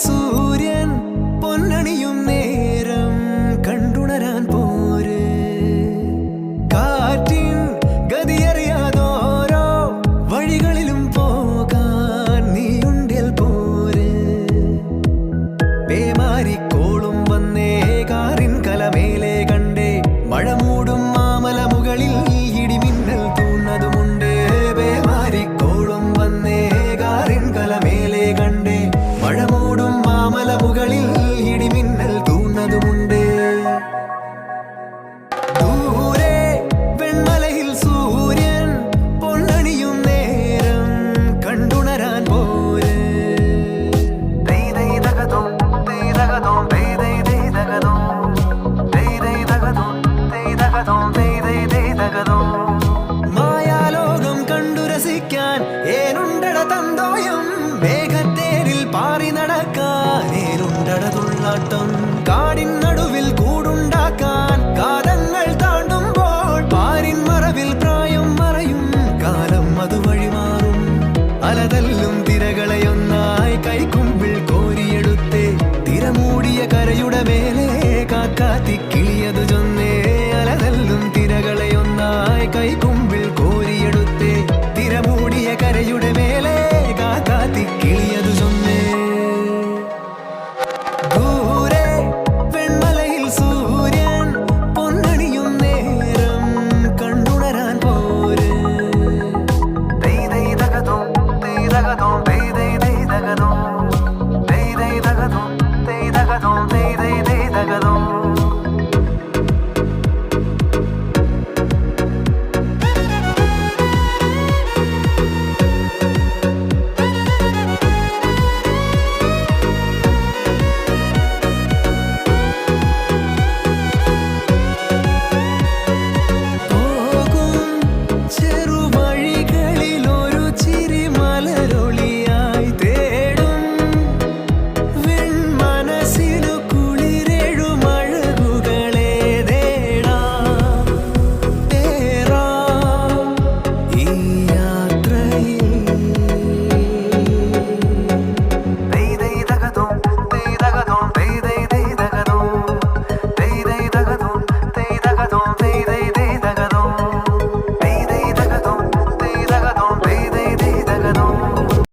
സൂര്യൻ പൊന്നണിയും നേരം കണ്ടുണരാൻ പോര് കാറ്റിൻ ഗതിയറിയാതോരോ വഴികളിലും പോകാൻ നീയുണ്ടിൽ പോര് പേമാരിക്കോളും വന്നേ കാറിൻ കലമേലെ കണ്ടേ മഴ മൂടും മാമല മുകളിൽ ഇടിമിന്നൽ തൂന്നതുമുണ്ട് പേമാരിക്കോളും വന്നേ കാറിൻ കലമേലെ കണ്ടേ മഴ മൂടും മാമല മുകളിൽ ഇടിമിന്നൽ തൂന്നതുമുണ്ട് ദൂരെ വെൺമലയിൽ സൂര്യൻ പൊന്നണിയും നേരം കണ്ടുണരാൻ പോര് മായാലോകം കണ്ടു രസിക്കാൻ ഏനുണ്ടട തന്തോയം മേഘത്തേരിൽ പാറി നടക്കാൻ ഏനുണ്ടട തുള്ളാട്ടം കാടിൻ നടുവിൽ കൂടുണ്ടാക്കാൻ കാലങ്ങൾ താണ്ടുമ്പോൾ പാരിൻ മറവിൽ പ്രായം മറയും കാലം അത് വഴിമാറും അലതല്ലും തിരകളെയൊന്നായി കൈക്കുമ്പിൾ കോരിയെടുത്തേ തിരമൂടിയ കരയുടെ മേലെ